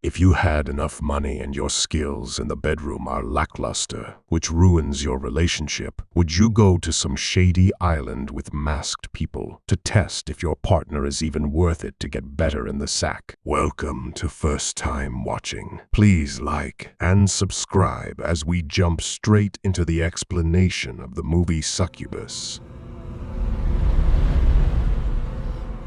If you had enough money and your skills in the bedroom are lackluster, which ruins your relationship, would you go to some shady island with masked people to test if your partner is even worth it to get better in the sack? Welcome to First Time Watching. Please like and subscribe as we jump straight into the explanation of the movie Succubus.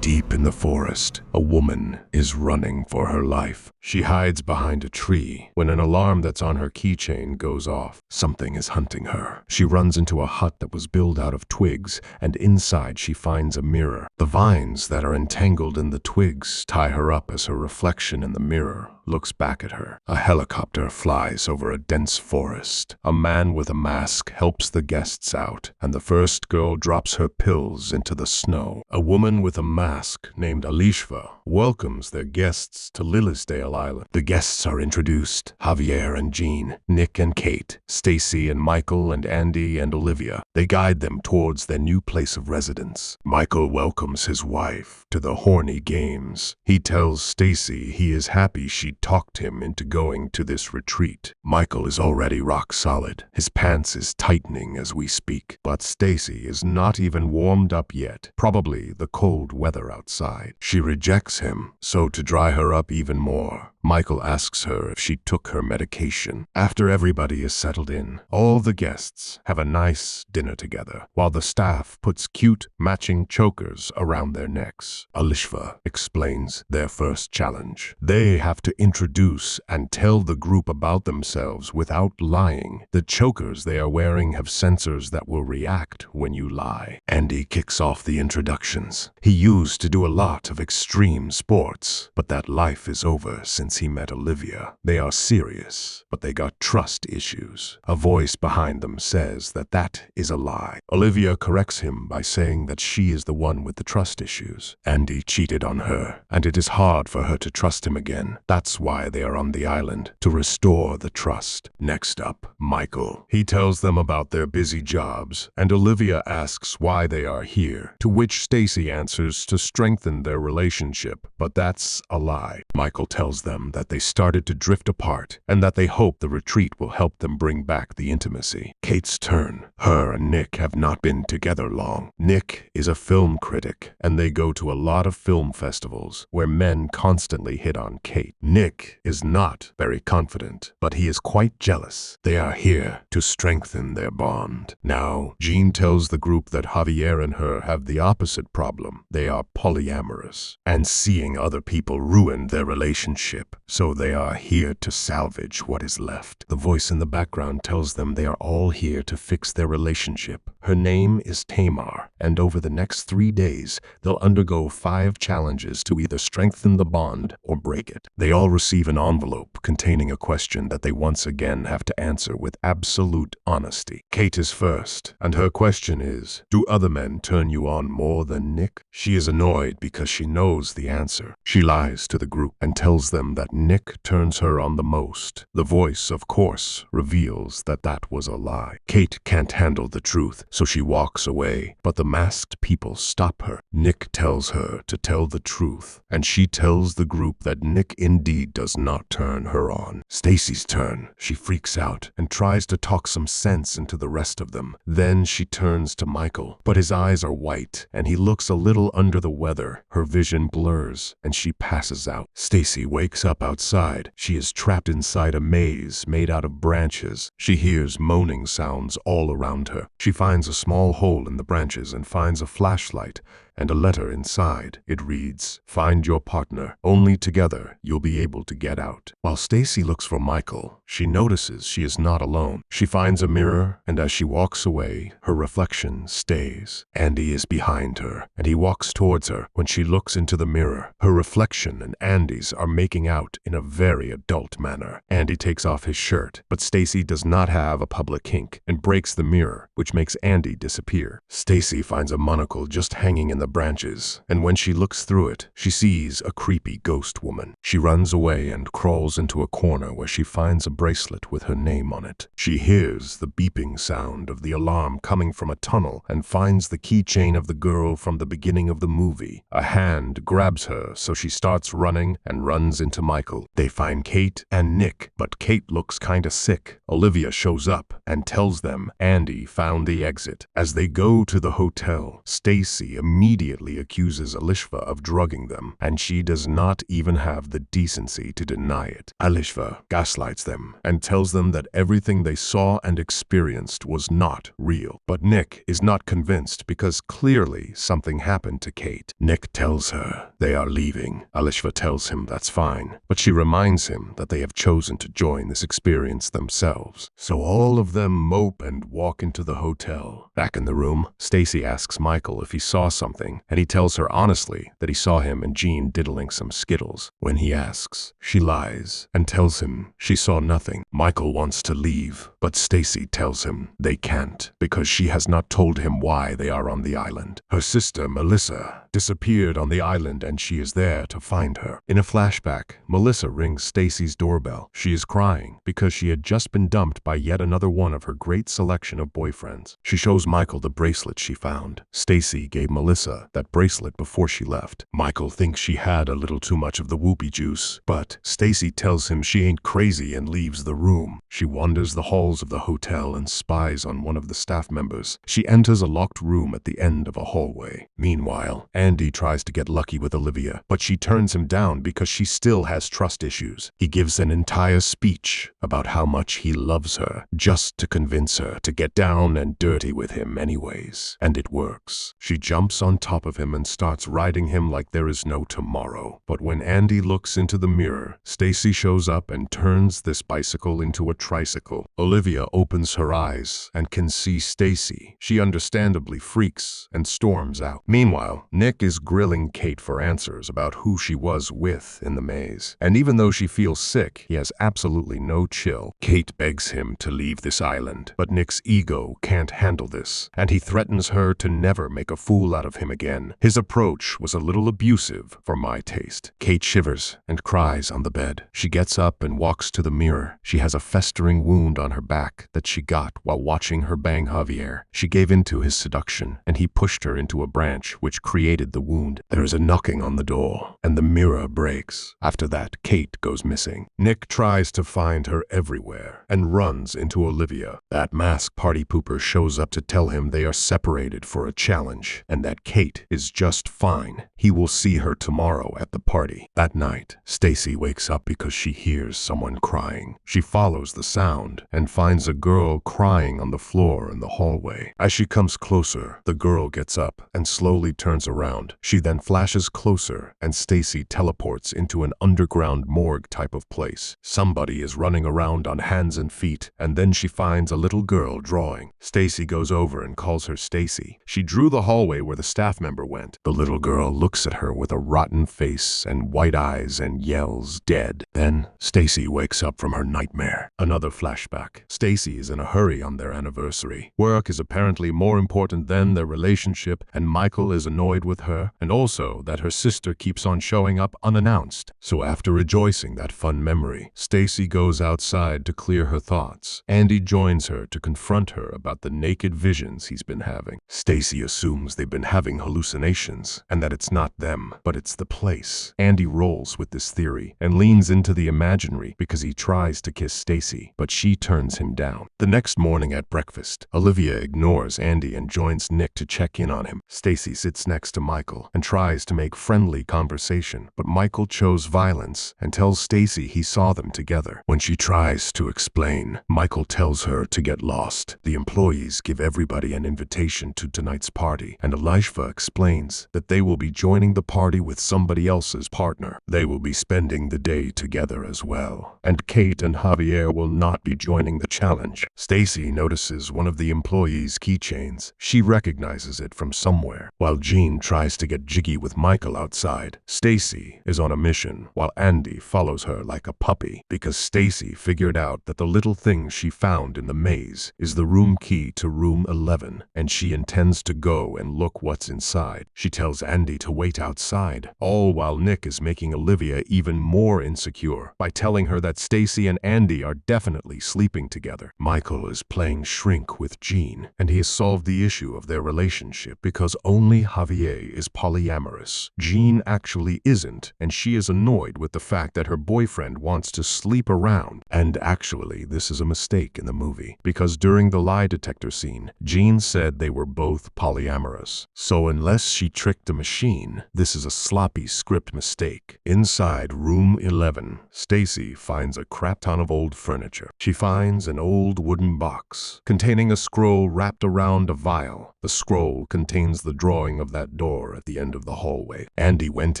Deep in the forest, a woman is running for her life. She hides behind a tree when an alarm that's on her keychain goes off. Something is hunting her. She runs into a hut that was built out of twigs, and inside she finds a mirror. The vines that are entangled in the twigs tie her up as her reflection in the mirror looks back at her. A helicopter flies over a dense forest. A man with a mask helps the guests out, and the first girl drops her pills into the snow. A woman with a mask named Angelina welcomes their guests to Lilysdale Island. The guests are introduced: Javier and Jean, Nick and Kate, Stacy and Michael, and Andy and Olivia. They guide them towards their new place of residence. Michael welcomes his wife to the horny games. He tells Stacy he is happy she talked him into going to this retreat. Michael is already rock solid. His pants is tightening as we speak, but Stacy is not even warmed up yet, probably the cold weather outside. She rejects him, so to dry her up even more, Michael asks her if she took her medication. After everybody is settled in, all the guests have a nice dinner together, while the staff puts cute matching chokers around their necks. Angelina explains their first challenge. They have to introduce and tell the group about themselves without lying. The chokers they are wearing have sensors that will react when you lie. Andy kicks off the introductions. He used to do a lot of extreme sports, but that life is over since he met Olivia. They are serious, but they got trust issues. A voice behind them says that that is a lie. Olivia corrects him by saying that she is the one with the trust issues. Andy cheated on her, and it is hard for her to trust him again. That's why they are on the island, to restore the trust. Next up, Michael. He tells them about their busy jobs, and Olivia asks why they are here, to which Stacy answers to strengthen their relationship, but that's a lie. Michael tells them that they started to drift apart, and that they hope the retreat will help them bring back the intimacy. Kate's turn. Her and Nick have not been together long. Nick is a film critic, and they go to a lot of film festivals where men constantly hit on Kate. Nick is not very confident, but he is quite jealous. They are here to strengthen their bond. Now, Jean tells the group that Javier and her have the opposite problem. They are polyamorous, and seeing other people ruin their relationship, so they are here to salvage what is left. The voice in the background tells them they are all here to fix their relationship. Her name is Tamar, and over the next 3 days, they'll undergo 5 challenges to either strengthen the bond or break it. They all receive an envelope containing a question that they once again have to answer with absolute honesty. Kate is first, and her question is, do other men turn you on more than Nick? She is annoyed because she knows the answer. She lies to the group and tells them that Nick turns her on the most. The voice, of course, reveals that that was a lie. Kate can't handle the truth, so she walks away, but the masked people stop her. Nick tells her to tell the truth, and she tells the group that Nick indeed does not turn her on. Stacy's turn. She freaks out and tries to talk some sense into the rest of them. Then she turns to Michael, but his eyes are white, and he looks a little under the weather. Her vision blurs, and she passes out. Stacy wakes up outside. She is trapped inside a maze made out of branches. She hears moaning sounds all around her. She finds a small hole in the branches and finds a flashlight and a letter inside. It reads, "Find your partner. Only together you'll be able to get out." While Stacy looks for Michael, she notices she is not alone. She finds a mirror, and as she walks away, her reflection stays. Andy is behind her, and he walks towards her. When she looks into the mirror, her reflection and Andy's are making out in a very adult manner. Andy takes off his shirt, but Stacy does not have a public kink and breaks the mirror, which makes Andy disappear. Stacy finds a monocle just hanging in the the branches, and when she looks through it, she sees a creepy ghost woman. She runs away and crawls into a corner where she finds a bracelet with her name on it. She hears the beeping sound of the alarm coming from a tunnel and finds the keychain of the girl from the beginning of the movie. A hand grabs her, so she starts running and runs into Michael. They find Kate and Nick, but Kate looks kinda sick. Olivia shows up and tells them Andy found the exit. As they go to the hotel, Stacy immediately accuses Alishva of drugging them, and she does not even have the decency to deny it. Alishva gaslights them and tells them that everything they saw and experienced was not real. But Nick is not convinced because clearly something happened to Kate. Nick tells her they are leaving. Alishva tells him that's fine, but she reminds him that they have chosen to join this experience themselves. So all of them mope and walk into the hotel. Back in the room, Stacy asks Michael if he saw something, and he tells her honestly that he saw him and Jean diddling some Skittles. When he asks, she lies and tells him she saw nothing. Michael wants to leave, but Stacy tells him they can't because she has not told him why they are on the island. Her sister, Melissa, disappeared on the island and she is there to find her. In a flashback, Melissa rings Stacy's doorbell. She is crying because she had just been dumped by yet another one of her great selection of boyfriends. She shows Michael the bracelet she found. Stacy gave Melissa that bracelet before she left. Michael thinks she had a little too much of the whoopee juice, but Stacy tells him she ain't crazy and leaves the room. She wanders the halls of the hotel and spies on one of the staff members. She enters a locked room at the end of a hallway. Meanwhile, Andy tries to get lucky with Olivia, but she turns him down because she still has trust issues. He gives an entire speech about how much he loves her, just to convince her to get down and dirty with him anyways. And it works. She jumps on top of him and starts riding him like there is no tomorrow. But when Andy looks into the mirror, Stacy shows up and turns this bicycle into a tricycle. Olivia opens her eyes and can see Stacy. She understandably freaks and storms out. Meanwhile, Nick is grilling Kate for answers about who she was with in the maze. And even though she feels sick, he has absolutely no chill. Kate begs him to leave this island, but Nick's ego can't handle this, and he threatens her to never make a fool out of him again. His approach was a little abusive for my taste. Kate shivers and cries on the bed. She gets up and walks to the mirror. She has a festering wound on her back that she got while watching her bang Javier. She gave in to his seduction, and he pushed her into a branch which created the wound. There is a knocking on the door, and the mirror breaks. After that, Kate goes missing. Nick tries to find her everywhere and runs into Olivia. That masked party pooper shows up to tell him they are separated for a challenge and that Kate is just fine. He will see her tomorrow at the party. That night, Stacy wakes up because she hears someone crying. She follows the sound and finds a girl crying on the floor in the hallway. As she comes closer, the girl gets up and slowly turns around. She then flashes closer and Stacy teleports into an underground morgue type of place. Somebody is running around on hands and feet, and then she finds a little girl drawing. Stacy goes over and calls her Stacy. She drew the hallway where the staff member went. The little girl looks at her with a rotten face and white eyes and yells, "Dead." Then Stacy wakes up from her nightmare. Another flashback. Stacy is in a hurry on their anniversary. Work is apparently more important than their relationship, and Michael is annoyed with her, and also that her sister keeps on showing up unannounced. So after rejoicing that fun memory, Stacy goes outside to clear her thoughts. Andy joins her to confront her about the naked visions he's been having. Stacy assumes they've been having hallucinations, and that it's not them, but it's the place. Andy rolls with this theory and leans into the imaginary because he tries to kiss Stacy, but she turns him down. The next morning at breakfast, Olivia ignores Andy and joins Nick to check in on him. Stacy sits next to Michael and tries to make friendly conversation, but Michael chose violence and tells Stacy he saw them together. When she tries to explain, Michael tells her to get lost. The employees give everybody an invitation to tonight's party, and Alishva explains that they will be joining the party with somebody else's partner. They will be spending the day together as well, and Kate and Javier will not be joining the challenge. Stacy notices one of the employees' keychains. She recognizes it from somewhere. While Jean tries to get jiggy with Michael outside, Stacy is on a mission while Andy follows her like a puppy because Stacy figured out that the little thing she found in the maze is the room key to room 11, and she intends to go and look what's inside. She tells Andy to wait outside, all while Nick is making Olivia even more insecure by telling her that Stacy and Andy are definitely sleeping together. Michael is playing shrink with Jean, and he has solved the issue of their relationship because only Javier is polyamorous. Jean actually isn't, and she is annoyed with the fact that her boyfriend wants to sleep around. And actually, this is a mistake in the movie, because during the lie detector scene, Jean said they were both polyamorous. So unless she tricked a machine, this is a sloppy script mistake. Inside room 11, Stacy finds a crap ton of old furniture. She finds an old wooden box containing a scroll wrapped around a vial. The scroll contains the drawing of that door at the end of the hallway. Andy went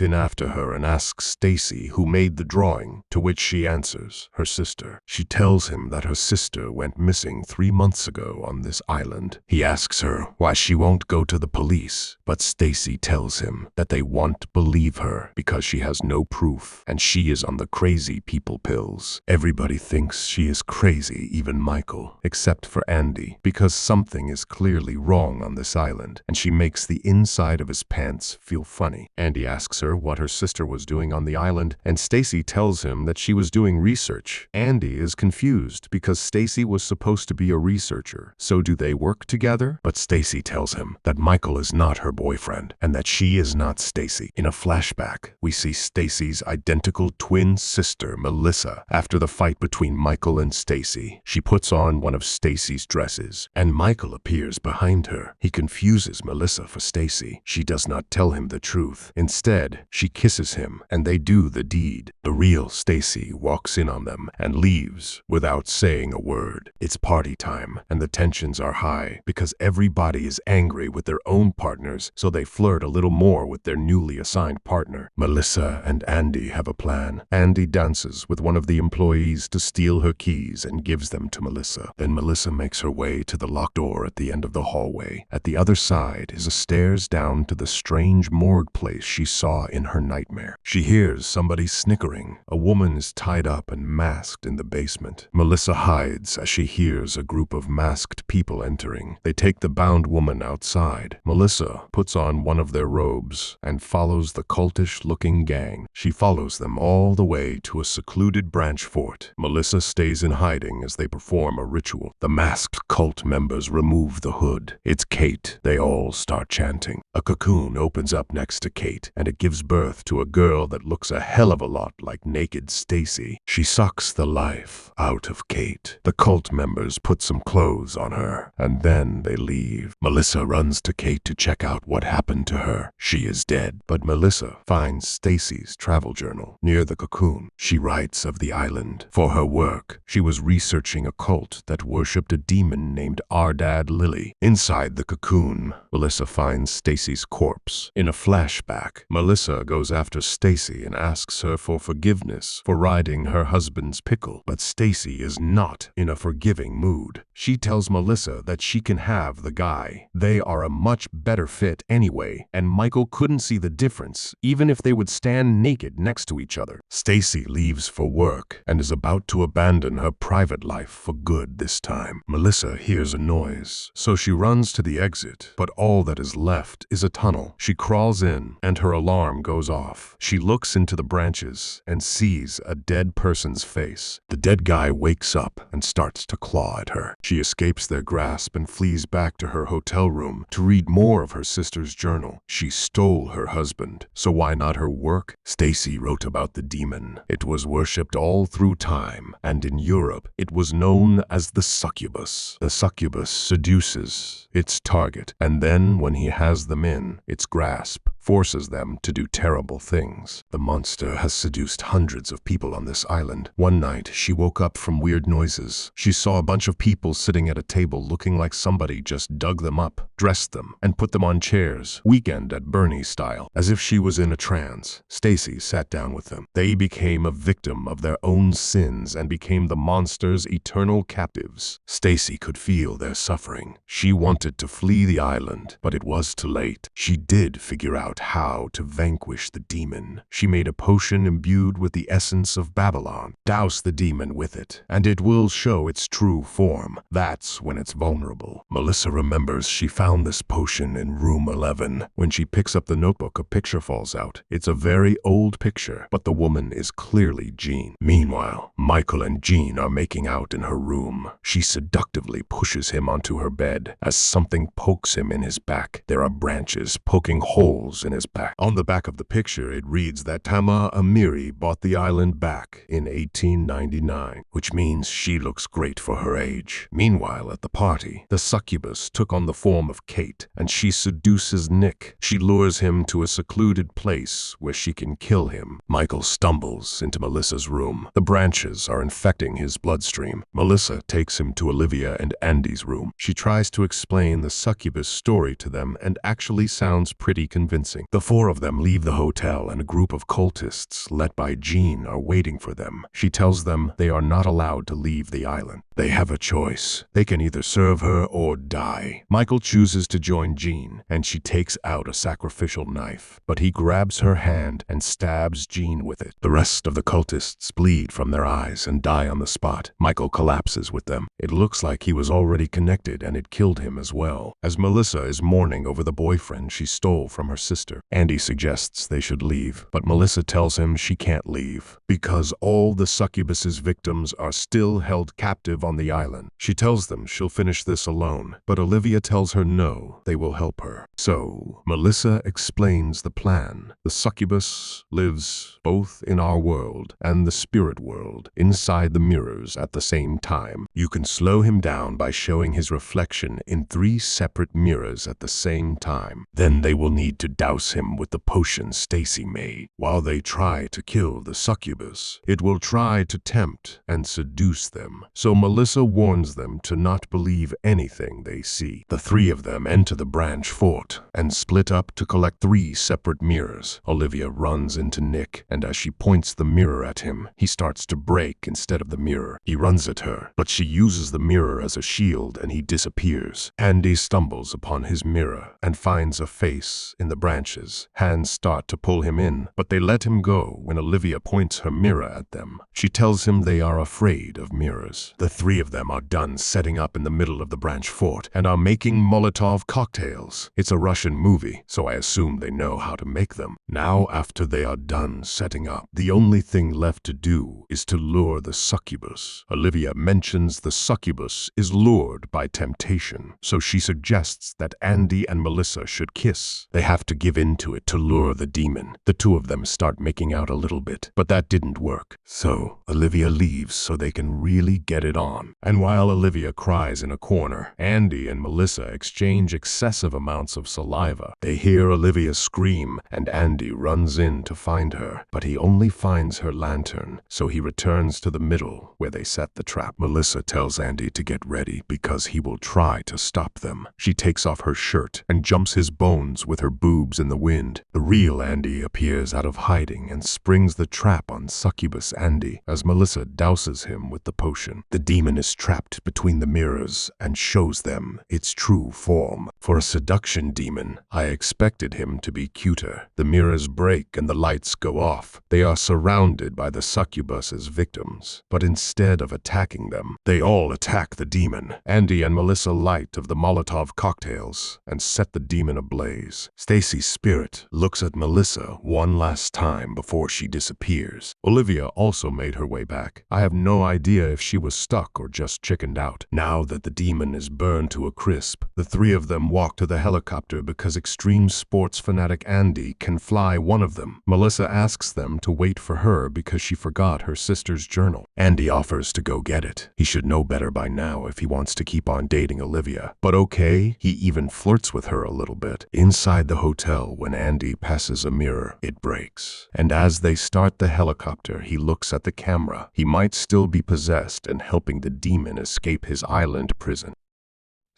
in after her and asks Stacy who made the drawing, to which she answers, her sister. She tells him that her sister went missing 3 months ago on this island. He asks her why she won't go to the police, but Stacy tells him that they won't believe her because she has no proof and she is on the crazy people pills. Everybody thinks she is crazy, even Michael, except for Andy, because something is clearly wrong on this island, and she makes the inside of his pants feel funny. Andy asks her what her sister was doing on the island, and Stacy tells him that she was doing research. Andy is confused because Stacy was supposed to be a researcher. So do they work together? But Stacy tells him that Michael is not her boyfriend and that she is not Stacy. In a flashback, we see Stacy's identical twin sister, Melissa, after the fight between Michael and Stacy. She puts on one of Stacy's dresses, and Michael appears behind her. He confuses Melissa for Stacy. She does not tell him the truth. Instead, she kisses him, and they do the deed. The real Stacy walks in on them and leaves without saying a word. It's party time, and the tensions are high because everybody is angry with their own partners, so they flirt a little more with their newly assigned partner. Melissa and Andy have a plan. Andy dances with one of the employees to steal her keys and gives them to Melissa. Then Melissa makes her way to the locked door at the end of the hallway. At the other side is a stairs down to the strange morgue place she saw in her nightmare. She hears somebody snickering. A woman is tied up and masked in the basement. Melissa hides as she hears a group of masked people entering. They take the bound woman outside. Melissa puts on one of their robes and follows the cultish-looking gang. She follows them all the way to a secluded branch fort. Melissa stays in hiding as they perform a ritual. The masked cult members remove the hood. It's Kate. They all start chanting. A cocoon opens up next to Kate, and it gives birth to a girl that looks a hell of a lot like naked Stacy. She sucks the life out of Kate. The cult members put some clothes on her, and then they leave. Melissa runs to Kate to check out what happened to her. She is dead, but Melissa finds Stacy's travel journal near the cocoon. She writes of the island. For her work, she was researching a cult that worshipped a demon named Ardad Lily. Inside the cocoon, Melissa finds Stacy's corpse. In a flashback, Melissa goes after Stacy and asks her for forgiveness for riding her husband's pickle, but Stacy is not in a forgiving mood. She tells Melissa that she can have the guy. They are a much better fit anyway, and Michael couldn't see the difference, even if they would stand naked next to each other. Stacy leaves for work and is about to abandon her private life for good this time. Melissa hears a noise, so she runs to the exit, but all that is left is a tunnel. She crawls in, and her alarm goes off. She looks into the branches and sees a dead person's face. The dead guy wakes up and starts to claw at her. She escapes their grasp and flees back to her hotel room to read more of her sister's journal. She stole her husband, so why not her work? Stacy wrote about the demon. It was worshipped all through time, and in Europe, it was known as the succubus. The succubus seduces its target, and then when he has them in its grasp, forces them to do terrible things. The monster has seduced hundreds of people on this island. One night, she woke up from weird noises. She saw a bunch of people sitting at a table looking like somebody just dug them up, dressed them, and put them on chairs, Weekend at Bernie style. As if she was in a trance, Stacy sat down with them. They became a victim of their own sins and became the monster's eternal captives. Stacy could feel their suffering. She wanted to flee the island, but it was too late. She did figure out out how to vanquish the demon. She made a potion imbued with the essence of Babylon. Douse the demon with it, and it will show its true form. That's when it's vulnerable. Melissa remembers she found this potion in room 11. When she picks up the notebook, a picture falls out. It's a very old picture, but the woman is clearly Jean. Meanwhile, Michael and Jean are making out in her room. She seductively pushes him onto her bed as something pokes him in his back. There are branches poking holes in his back. On the back of the picture, it reads that Tama Amiri bought the island back in 1899, which means she looks great for her age. Meanwhile, at the party, the succubus took on the form of Kate, and she seduces Nick. She lures him to a secluded place where she can kill him. Michael stumbles into Melissa's room. The branches are infecting his bloodstream. Melissa takes him to Olivia and Andy's room. She tries to explain the succubus story to them and actually sounds pretty convincing. The four of them leave the hotel and a group of cultists led by Jean are waiting for them. She tells them they are not allowed to leave the island. They have a choice. They can either serve her or die. Michael chooses to join Jean, and she takes out a sacrificial knife, but he grabs her hand and stabs Jean with it. The rest of the cultists bleed from their eyes and die on the spot. Michael collapses with them. It looks like he was already connected and it killed him as well. As Melissa is mourning over the boyfriend she stole from her sister, Andy suggests they should leave, but Melissa tells him she can't leave because all the succubus's victims are still held captive on the island. She tells them she'll finish this alone, but Olivia tells her no, they will help her. So Melissa explains the plan. The succubus lives both in our world and the spirit world, inside the mirrors at the same time. You can slow him down by showing his reflection in 3 separate mirrors at the same time. Then they will need to douse him with the potion Stacy made. While they try to kill the succubus, it will try to tempt and seduce them. So Melissa warns them to not believe anything they see. The 3 of them enter the branch fort and split up to collect 3 separate mirrors. Olivia runs into Nick, and as she points the mirror at him, he starts to break instead of the mirror. He runs at her, but she uses the mirror as a shield and he disappears. Andy stumbles upon his mirror and finds a face in the branches. Hands start to pull him in, but they let him go when Olivia points her mirror at them. She tells him they are afraid of mirrors. The 3 of them are done setting up in the middle of the branch fort and are making Molotov cocktails. It's a Russian movie, so I assume they know how to make them. Now, after they are done setting up, the only thing left to do is to lure the succubus. Olivia mentions the succubus is lured by temptation, so she suggests that Andy and Melissa should kiss. They have to give in to it to lure the demon. The 2 of them start making out a little bit, but that didn't work. So Olivia leaves so they can really get it on. And while Olivia cries in a corner, Andy and Melissa exchange excessive amounts of saliva. They hear Olivia scream, and Andy runs in to find her, but he only finds her lantern, so he returns to the middle where they set the trap. Melissa tells Andy to get ready because he will try to stop them. She takes off her shirt and jumps his bones with her boobs in the wind. The real Andy appears out of hiding and springs the trap on succubus Andy as Melissa douses him with the potion. The demon is trapped between the mirrors and shows them its true form. For a seduction demon, I expected him to be cuter. The mirrors break and the lights go off. They are surrounded by the succubus's victims, but instead of attacking them, they all attack the demon. Andy and Melissa light of the Molotov cocktails and set the demon ablaze. Stacy's spirit looks at Melissa one last time before she disappears. Olivia also made her way back. I have no idea if she was stuck or just chickened out. Now that the demon is burned to a crisp, the 3 of them walk to the helicopter because extreme sports fanatic Andy can fly one of them. Melissa asks them to wait for her because she forgot her sister's journal. Andy offers to go get it. He should know better by now if he wants to keep on dating Olivia. But okay, he even flirts with her a little bit. Inside the hotel, when Andy passes a mirror, it breaks. And as they start the helicopter, he looks at the camera. He might still be possessed and helping the demon escape his island prison.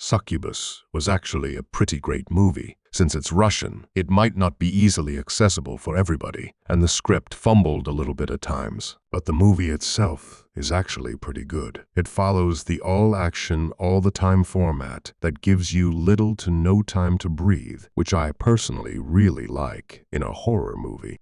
Succubus was actually a pretty great movie. Since it's Russian, it might not be easily accessible for everybody, and the script fumbled a little bit at times. But the movie itself is actually pretty good. It follows the all-action, all-the-time format that gives you little to no time to breathe, which I personally really like in a horror movie.